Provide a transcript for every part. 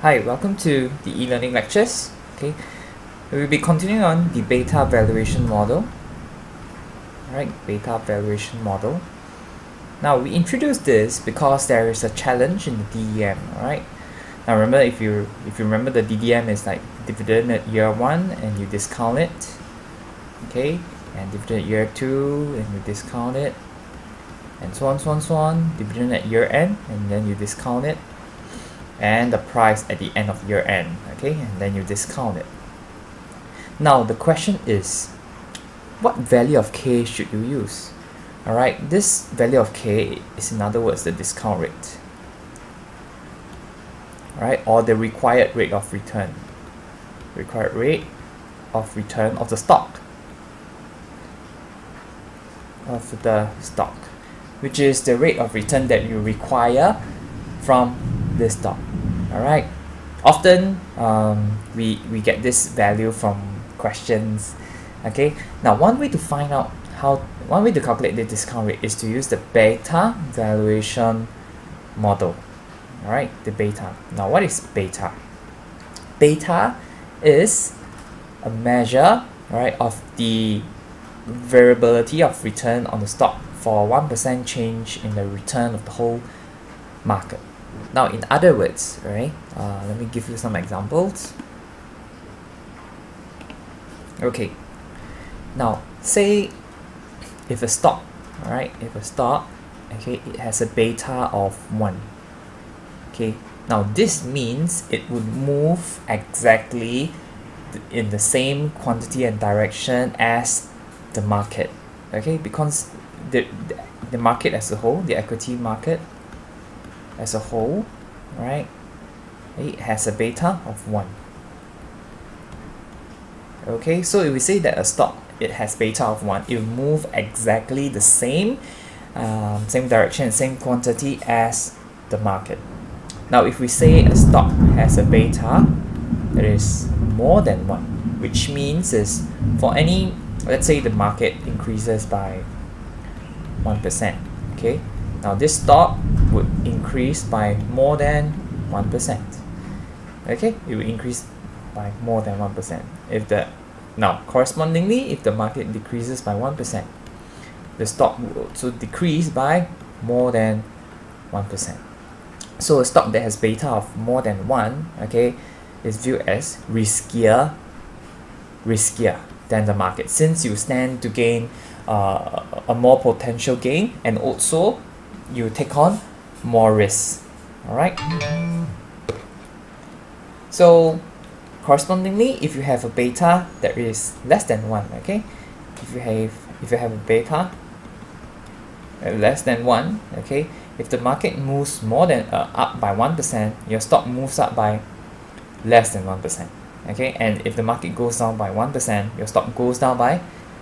Hi, welcome to the e-learning lectures. Okay, we will be continuing on the beta valuation model. Alright, beta valuation model. Now we introduced this because there is a challenge in the DDM. Alright. Now remember, if you remember, the DDM is like dividend at year 1 and you discount it. Okay, and dividend at year 2 and you discount it, and so on. Dividend at year end and then you discount it, and the price at the end of year end, okay, and then you discount it. Now the question is, what value of K should you use? Alright, this value of K is, in other words, the discount rate, alright, or the required rate of return. Required rate of return of the stock. Which is the rate of return that you require from this stock. Alright, often we get this value from questions. Okay, now one way to calculate the discount rate is to use the beta valuation model. Alright, the beta. Now what is beta? Beta is a measure, right, of the variability of return on the stock for 1% change in the return of the whole market. Now, in other words, right, let me give you some examples. Okay, now say if a stock, okay, it has a beta of 1. Okay, now this means it would move exactly in the same quantity and direction as the market. Okay, because the market as a whole, the equity market as a whole, right, it has a beta of 1. Okay, so if we say that a stock, it has beta of 1, it will move exactly the same direction, same quantity as the market. Now if we say a stock has a beta that is more than 1, which means is for any, let's say the market increases by 1%, okay, now this stock would increase by more than 1%. Okay, it will increase by more than 1%. Now correspondingly, if the market decreases by 1%, the stock will also decrease by more than 1%. So a stock that has beta of more than 1, okay, is viewed as riskier than the market, since you stand to gain a more potential gain, and also you take on more risks. Alright, so correspondingly, if you have a beta that is less than 1, okay, if you have a beta less than 1, okay, if the market moves more than up by 1%, your stock moves up by less than 1%. Okay, and if the market goes down by 1%, your stock goes down by,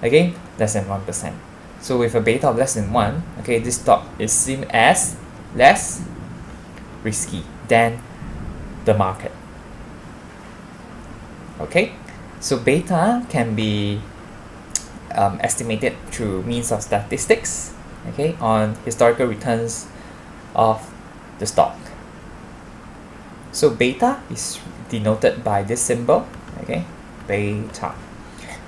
again, less than 1%. So with a beta of less than 1, okay, this stock is seen as less risky than the market. Okay, so beta can be estimated through means of statistics, okay, on historical returns of the stock. So beta is denoted by this symbol, okay, beta.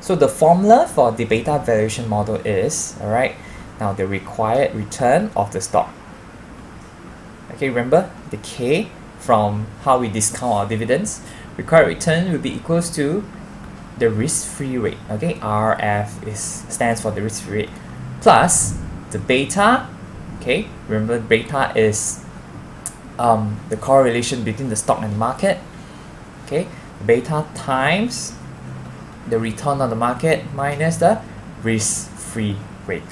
So the formula for the beta valuation model is, alright, now the required return of the stock. Okay, remember the K from how we discount our dividends. Required return will be equals to the risk-free rate. Okay, RF stands for the risk-free rate, plus the beta. Okay, remember beta is the correlation between the stock and the market. Okay, beta times the return on the market minus the risk-free rate.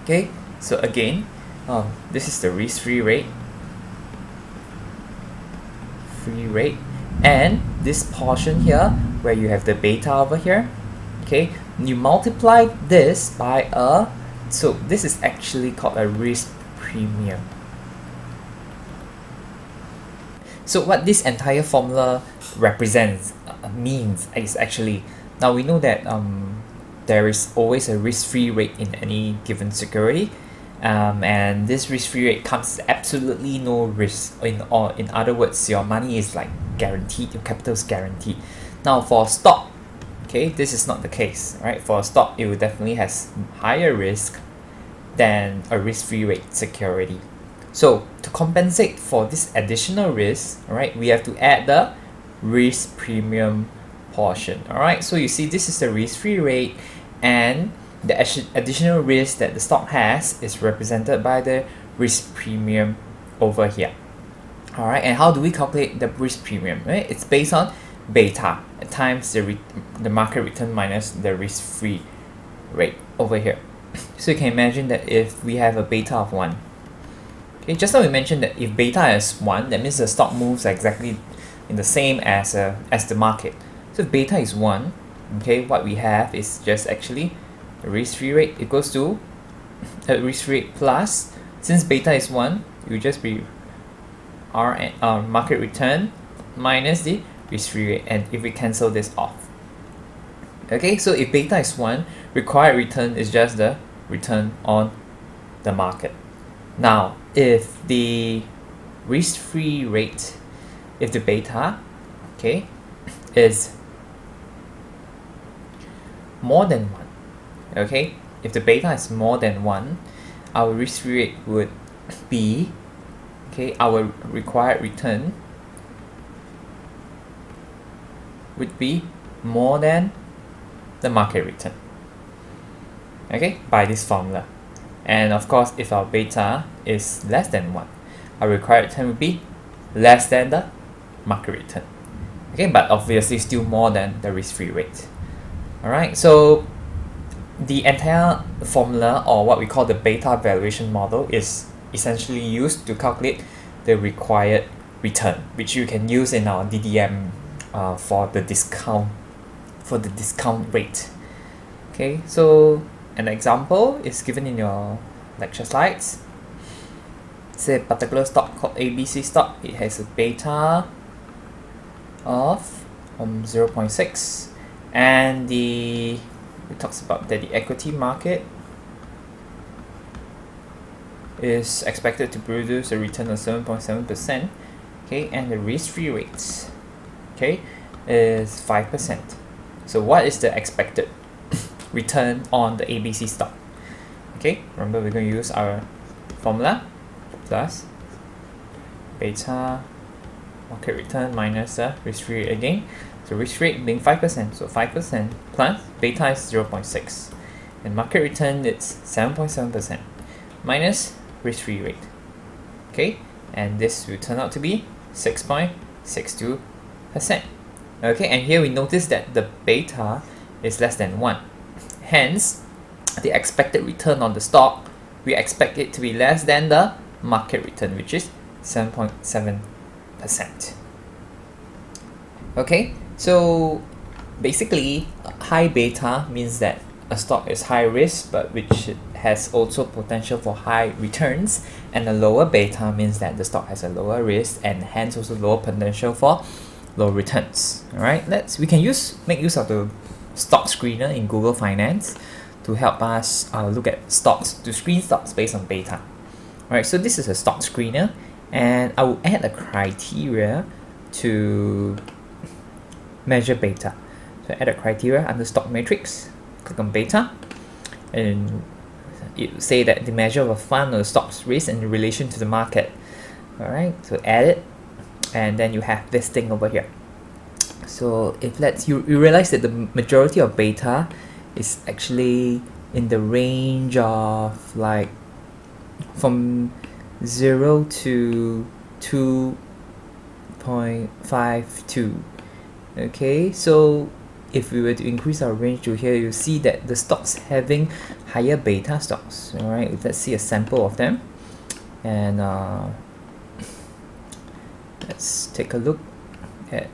Okay, so again, this is the risk-free rate, and this portion here where you have the beta over here, okay, you multiply this by so this is actually called a risk premium. So what this entire formula represents, means, is actually, now we know that there is always a risk-free rate in any given security, and this risk-free rate comes with absolutely no risk. In other words, your money is like guaranteed, your capital is guaranteed. Now for stock, okay, this is not the case, right? For a stock, it will definitely has higher risk than a risk-free rate security. So to compensate for this additional risk, all right, we have to add the risk premium portion. All right, so you see this is the risk-free rate, and the additional risk that the stock has is represented by the risk premium over here. All right, and how do we calculate the risk premium? Right, it's based on beta times the market return minus the risk-free rate over here. So you can imagine that if we have a beta of 1, okay, just now we mentioned that if beta is 1, that means the stock moves exactly in the same as the market. So if beta is 1, okay, what we have is just actually the risk-free rate equals to risk rate plus, since beta is 1, it will just be our market return minus the risk-free rate, and if we cancel this off. Okay, so if beta is 1, required return is just the return on the market. Now, if the risk-free rate, if the beta, okay, is more than 1, okay, if the beta is more than 1, our risk-free rate would be, okay, our required return would be more than the market return, okay, by this formula. And of course, if our beta is less than 1, our required return would be less than the market return, okay, but obviously still more than the risk-free rate. Alright, so the entire formula, or what we call the beta valuation model, is essentially used to calculate the required return, which you can use in our DDM for the discount rate. Okay, so an example is given in your lecture slides. Say a particular stock called ABC stock. It has a beta of 0.6, and it talks about that the equity market is expected to produce a return of 7.7%, okay, and the risk-free rate, okay, is 5%. So what is the expected return on the ABC stock? Okay, remember we're going to use our formula plus beta market return minus the risk-free rate again. So risk rate being 5%, so 5% plus beta is 0.6, and market return is 7.7% minus risk-free rate. Okay, and this will turn out to be 6.62%. Okay, and here we notice that the beta is less than 1. Hence, the expected return on the stock, we expect it to be less than the market return, which is 7.7%. Okay, so basically high beta means that a stock is high risk but which has also potential for high returns, and a lower beta means that the stock has a lower risk and hence also lower potential for low returns. Alright, we can make use of the stock screener in Google Finance to help us look at stocks, to screen stocks based on beta. Alright, so this is a stock screener, and I will add a criteria to measure beta. So add a criteria under stock matrix, click on beta, and it will say that the measure of a fund or the stock's risk in relation to the market. Alright, so add it, and then you have this thing over here. So if you realize that the majority of beta is actually in the range of like from 0 to 2.52. Okay, so if we were to increase our range to here, you see that the stocks having higher beta stocks. Alright, let's see a sample of them, and let's take a look at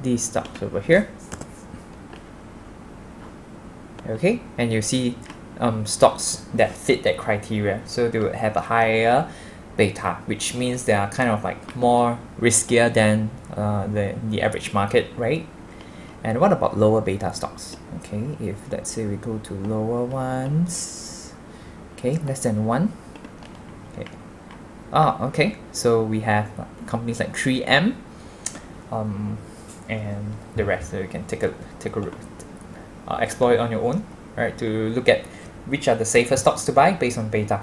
these stocks over here. Okay, and you see stocks that fit that criteria, so they would have a higher beta, which means they are kind of like more riskier than the average market rate. And what about lower beta stocks? Okay, if let's say we go to lower ones, Okay, less than 1. Okay. Okay. So we have companies like 3M, and the rest. So you can explore it on your own, right? To look at which are the safest stocks to buy based on beta.